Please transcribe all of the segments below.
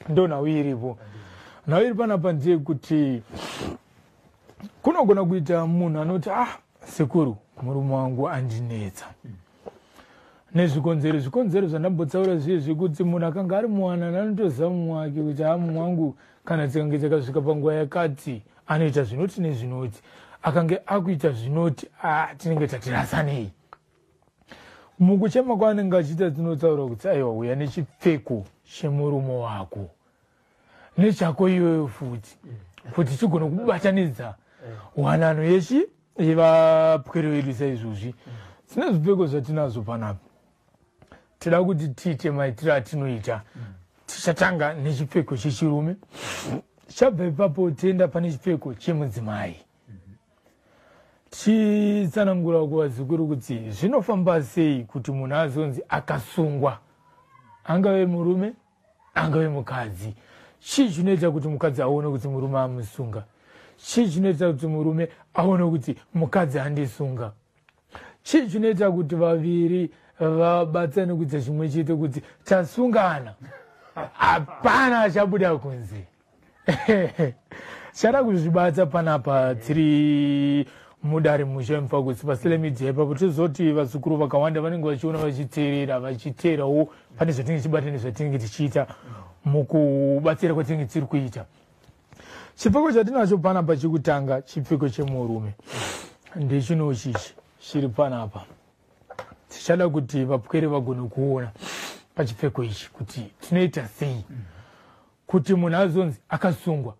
ndo nawiripo nawiri panapa ndiye kuti kunogona kuita munhu anoti sekuru murume wangu andinetsa nezvikonzero zvandambotsaura zviye kuti munhu akanga ari muwanana anotoziva mumwe wake kuti mumwe wangu kana tikange takasvika panguva yakati anoita zvinoti nezvinoti akange akuita zvinoti tinenge tatirasanei. Mukuchema kwaanenge achiita tinotsaura kuti aiwa uya nechipfeko chemurume wako nechako iwewe futi kuti chigona kubatanidza wanano yevapwere vedu saizvozvi. Sine zvipfeko zvatinazvo panapa tida kuti tiite maitiro atinoita. Tichatanga nechipfeko chechirume, chabva ipapo tienda pane chipfeko chemudzimai. Tichitsanangura kuvazukuru kuti zvinofamba sei kuti munhu azonzi akasungwa, angave murume angave mukadzi. Chii chinoita kuti mukadzi aone kuti murume amusunga? Chii chinoita kuti murume aone kuti mukadzi andisunga? Chii chinoita kuti vaviri vabatsane kuita chimwe chete kuti tasungana? Hapana achabuda kunze. Chada kuzvibata panapa tiri mudare musha mfagusi pasile media ipapo tizoti vazukuru vakawanda vanenge vachiona vachiteerawo pane zvatinenge chibata nezvatinenge tichiita mukubatsira kwatinenge tiri kuita. Chipfeko chatinacho panapa chekutanga chipfeko chemurume ndechinochichi chiri panapa. Tichada kuti vapwere vagone kuona pachipfeko ichi kuti tinoita sei kuti munhu azonzi akasungwa.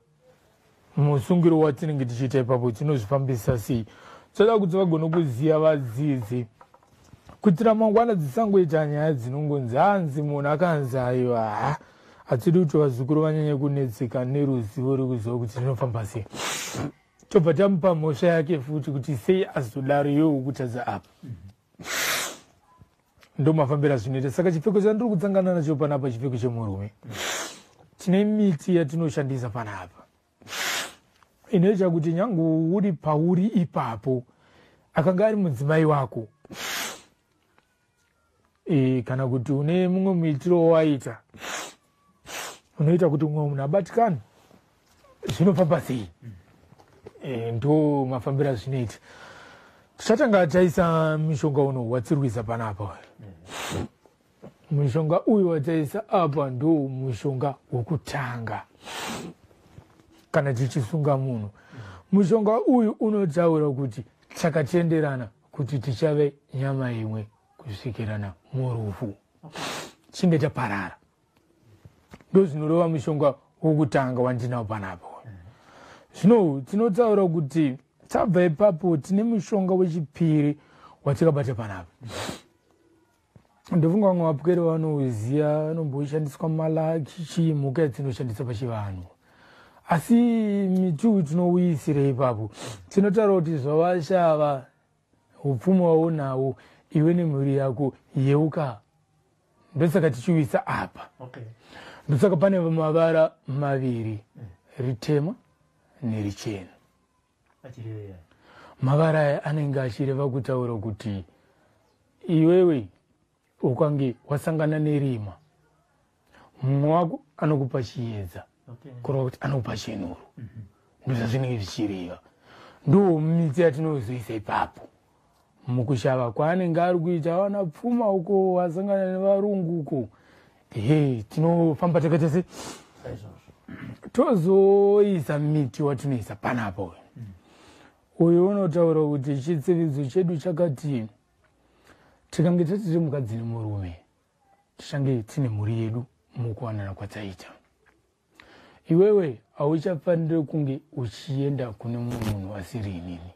Musungiro watinenge tichiita ipapo tinozvifambisa sei. Toda kuti vagone kuziva vadzidzi kuti ramangwana dzisangoita nyaya dzinongonzi hanzi munhu akanzi aiwa. Hatidi kuti vazukuru vanyanye kunetseka neruzivo rekuziva kuti rinofamba sei. Tobva tamupa mhosva yake futi kuti sei azodaro iwewe kutadza apa. Ndo mafambira zvinoita. Saka chipfeko chandiri kutsangana nacho panapa chipfeko chemurume. Tine miti yatinoshandisa panapa inoita kuti nyangu uri pauri ipapo akanga ari mudzimai wako kana kuti une mumwe muitiro waita unoita kuti mumwe munhu abatikane zvinofamba sei. Ndo mafambira zvinoita. Tichatanga taisa mishonga uno watiri kuisa panapa. Mushonga uyu wataisa apa ndo mushonga wokutanga kana tichisunga munhu. Mushonga uyu unotaura kuti takatenderana kuti tichave nyama imwe kusvikirana murufu chinge taparara. Ndo zvinoreva mushonga wokutanga wandinawo panapa. Zvino tinotaura kuti tabva ipapo tine mushonga wechipiri watikabata panapa. Ndofunga vamwe vapwere vanouziya anomboshandiswa malaki chimhuka yadzinoshandisa pachivanhu. Asi miti uyu tinouyisira ipapo tinotaura kuti zvavashava upfumi waunahwo iwe nemhuri yako yeuka. Ndosaka tichiuyisa apa. Ndosaka pane mavara maviri, ritema nerichena. Mavara aya anenge achireva kutaura kuti iwewe ukange wasangana nerima mumwe wako anokupa chiedza kureva kuti anokupa chenuru. Ndozvazvinenge zvichireva. Ndo miti yatinozoisa ipapo mukushava kwaanenge ari kuita wana pfuma uko wasangana nevarungu uko. Tinofamba takaita se tozoisa miti watinoisa panapa. Uyu unotaura kuti chitsevedzo chedu chakati tikange tatiri mukadzi nemurume tichange tine mhuri yedu mukuwanana kwataita. Iwewe hauchafaniri kunge uchienda kune mumwe munhu asiri inini.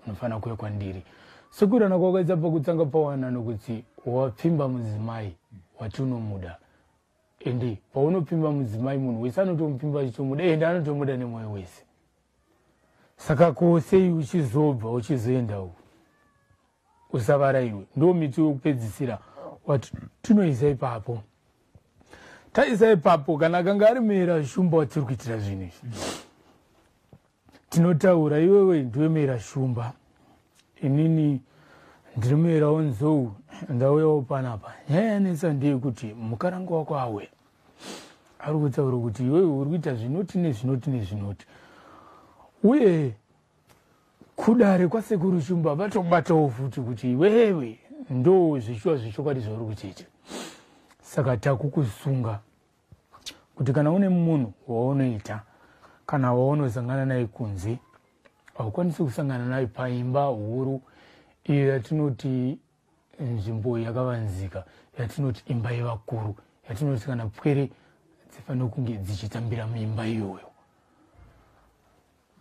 Unofanira kuuya kwandiri. Sekurana kwakaita pakutanga pawanano kuti wapfimba mudzimai watunomuda. Ende paunopfimba mudzimai munhu wese anotomupfimba achitomuda ende anotomuda nemwoyo wese. Saka kosei uchizobva uchizoenda uko usavara iwe. Ndo miti wokupedzisira watinoisa ipapo. Taisa ipapo kana akanga ari mera shumba watiri kuitira zvinhu izvi. Tinotaura iwewe ndiwe mera shumba, inini ndiri mera wenzou, ndauyawo panapa nyaya yanetsa ndeyekuti mukarangu wako awe ari kutaura kuti iwewe uri kuita zvinoti nezvinoti nezvinoti uye kudare kwasekuru Shumba vatobatawo futi kuti iwewe ndo zvishuwa zvechokwadi zvauri kuchiita. Saka takukusunga kuti kana une munhu waunoita kana waunozangana naye kunze haukwanisi kusangana naye paimba huru iyo yatinoti nzvimbo yakavanzika, yatinoti imba yevakuru, yatinoti kana pwere dzifanira kunge dzichitambira muimba iyoyo.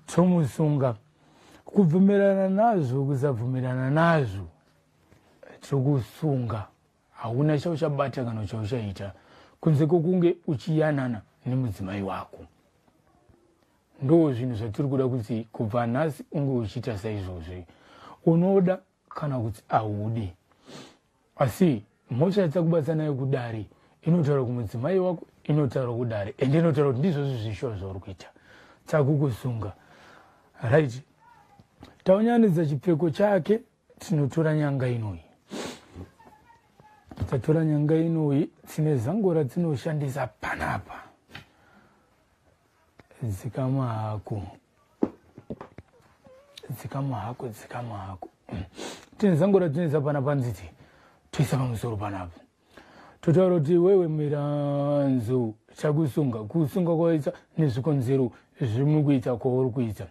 Tomusunga kubvumirana nazvo kusabvumirana nazvo tokusunga. Hauna chauchabata kana chauchaita kunze kwokunge uchiyanana nemudzimai wako. Ndo zvinhu zvatiri kuda kuti kubva nhasi unge uchiita saizvozvi. Unoda kana kuti haudi. Asi mhosva yatakubatsa nayo kudare inotaura kumudzimai wako, inotaura kudare, ende inotaura kuti ndizvozvo zvishuwa zvauri kuita. Takukusunga. Right. Taunyanidza chipfeko chake, tinotora nyanga inoyi. Tatora nyanga inoyi, tine zango ratinoshandisa panapa. Dzikama hako. Tine zango ratinoisa panapa nziti. Toisa pamusoro panapa. Totaura kuti wewe Miranzo chakusunga. Kusunga kwaita nezvikonzero zviri kuita kwauri kuita.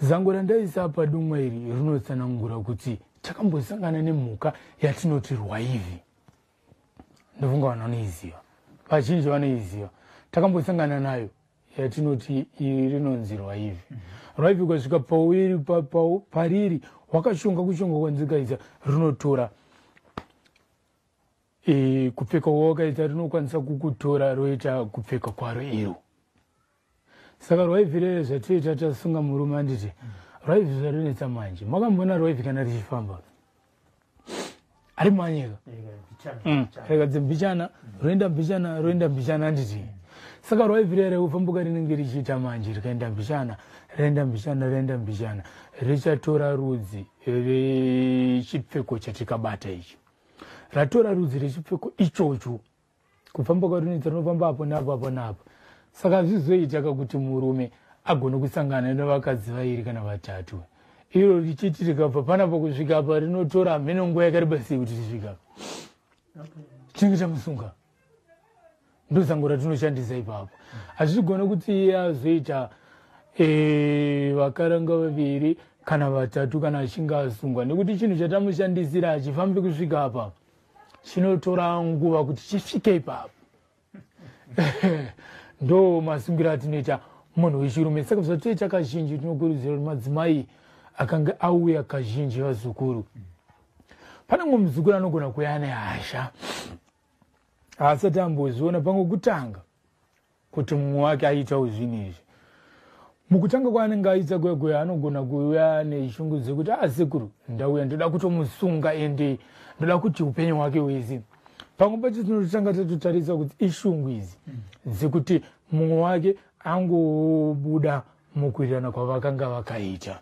Zango randaisa padumwe iri rinotsanangura kuti takambosangana nemhuka yatinoti rwaivi. Ndofunga vanoiziva. Vazhinji vanoiziva. Takambosangana nayo yatinoti iri rinonzi rwaivi. Rwaivi kwasvika pariri wakashonga kushonga kwanzikaita rinotora kupfeka kwawakaita rinokwanisa kukutora roita kupfeka kwaro iro. Saka rwaivi rere zvatoita tasunga murume anditi rwaivi zvarinetsa manje. Makambona rwaivi kana richifamba ari manyika rega mbichana roenda mbichana anditi. Saka rwaivi rere ufambuka rinenge richiita manje rikaenda mbichana roenda mbichana richatora rudzi rechipfeko chatikabata ichi. Ratora rudzi rechipfeko ichocho kufamba kwarinoita rinofamba apo napo. Saka zvizoita kuti murume agone kusangana nevakadzi vairi kana vatatu. Iro richiti rikabva panapa kusvika apa rinotora mheno nguva yakareba sei kuti risvika. Chinenge chamusunga. Ndo zango ratinoshandisa ipapo. Hazvigona kuti iye azoita vakaranga vaviri kana vatatu kana achinge asungwa. Nekuti chinhu chatamushandisira hachifambi kusvika apa. Chinotora nguva kuti chisvike ipapo. Ndo masungira atinoita munhu wechirume. Saka zvatoita kazhinji tinokurudzira kuti madzimai akanga auya kazhinji vazukuru. Pane mumwe muzukuru anogona kuuya nehasha. Haasati ambozviona pamwe kutanga kuti mumwe wake aitawo zvinhu izvi. Mukutanga kwaanenge aita kwegoya anogona kuuya neshungu dzekuti sekuru ndauya ndoda kutomusunga ende ndoda kuti upenyu hwake hwese. Pamwe pacho tinotanga tatotarisa kuti ishungu idzi dzekuti mumwe wake angobuda mukuirana kwavakanga vakaita.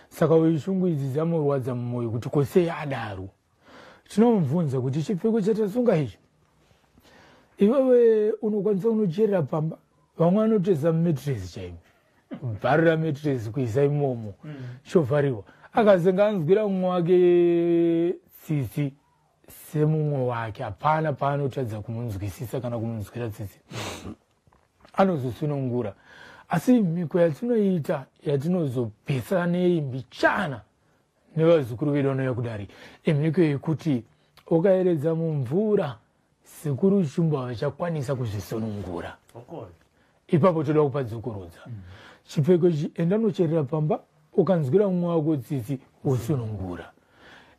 Saka ishungu idzi dzamurwadza mumwoyo kuti kosei adaro. Tinomubvunza kuti chipfeko chatasunga ichi iwewe unokwanisa unocherera pamba, vamwe vanotesa mumetiresi chaimo. Bharira metiresi kuisa imomo shovhariwa. Akazenga anzwira mumwe wake tsitsi semumwe wake, hapana paanotadza kumunzwisisa kana kumunzwira tsitsi. Anozosunungura. Asi mhiko yatinoita yatinozopesa neimbichana nevazukuru vedu vanouya kudare imhiko yekuti ukaeredza mumvura sekuru Shumba vachakwanisa kuzvisunungura. Ipapo toda kupa dzokorodza. Chipfeko ichi enda unocherera pamba, ukanzwira mumwe wako tsitsi wosunungura.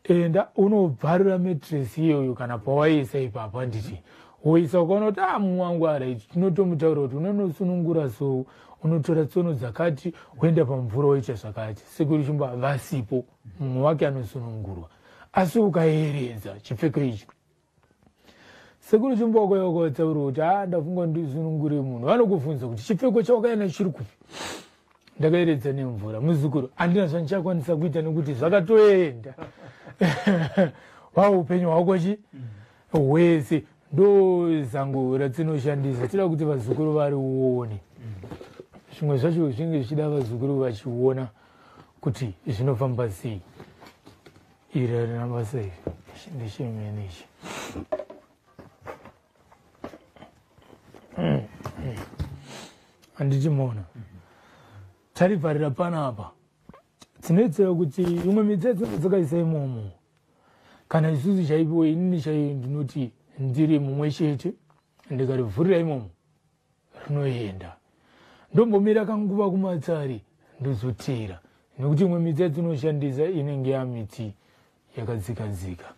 Enda unobharira metiresi iyoyo kana pawaisa ipapo anditi. Woisa ukaona kuti mumwe wangu araiti, tinotomutaura kuti unonosunungura so, unotora tsono dzakati, woenda pamvura woita zvakati. Sekuru Shumba vasipo, mumwe wake anosunungurwa. Asi ukaeredza chipfeko ichi, sekuru Shumba wakauya wakataura kuti ndafunga ndisunungure munhu. Vanokubvunza kuti chipfeko chawakaenda chiri kupi? Ndakaeredza nemvura. Muzukuru, handina zvandichakwanisa kuita nekuti zvakatoenda. waupenyu hwako hwese. Ndo zangu ratinoshandisa, tida kuti vazukuru varione. Zvimwe zvacho zvinge zvichida vazukuru vachiona kuti zvinofamba sei. Iri rinabasa iri ndechemene ichi. Handiti mona tarivharira panapa tinoitsira kuti imwe mitsetse dzakaisa imomo. Kana isusu chaipo inini chaiyo ndinoti ndiri mumwe chete ndikarivhurira imomo rinoenda. Ndombomira kanguva kumatsari ndozotera nekuti imwe miti yatinoshandisa inenge yamiti yakadzika-dzika.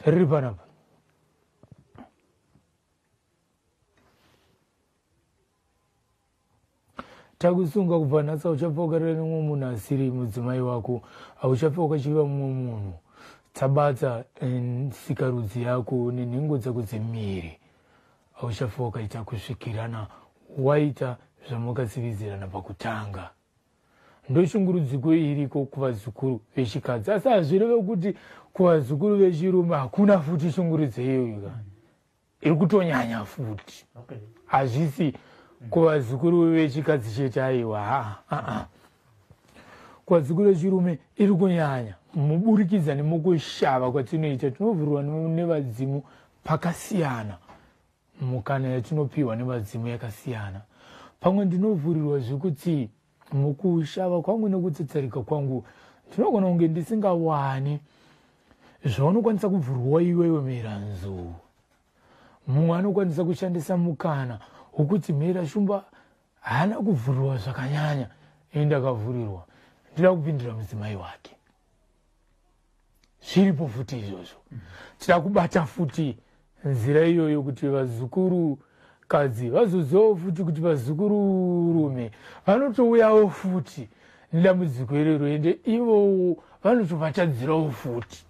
Riri panapa. Takusunga kubva nhasi hauchafa ukarera nemumwe munhu asiri mudzimai wako, hauchafa ukachiva mumwe munhu. Tabata sikarudzi yako nenhengo dzako dzemiri, hauchafa ukaita kusvikirana waita zvamukatsividzirana pakutanga. Ndoshungurudziko iriko kuvazukuru vechikadzi, asi hazvireve kuti kuvazukuru vechirume hakuna futi shungurudzo iyoyo. Iri kutonyanya futi. Hazvisi kuvazukuru vechikadzi chete aiwa. Kuvazukuru vechirume iri kunyanya. Muburikidza nemukushava kwatinoita, tinovhurwa nevadzimu pakasiyana. Mukana yatinopiwa nevadzimu yakasiyana. Pamwe ndinovhurirwa zvekuti mukushava kwangu nekutsetsarika kwangu ndinogona kunge ndisingawani zvaunokwanisa kuvhurwa iwewe miranzo. Mumwe anokwanisa kushandisa mukana wokuti mhera shumba haana kuvhurirwa zvakanyanya, ndakavhurirwa, ndida kupindira mudzimai wake. Zviripo futi izvozvo. Tida kubata futi nzira iyoyo kuti vazukuru kadzi vazozivawo futi kuti vazukuru rume vanotouyawo futi nedambudziko iroro, ende ivowo vanotovatadzirawo futi.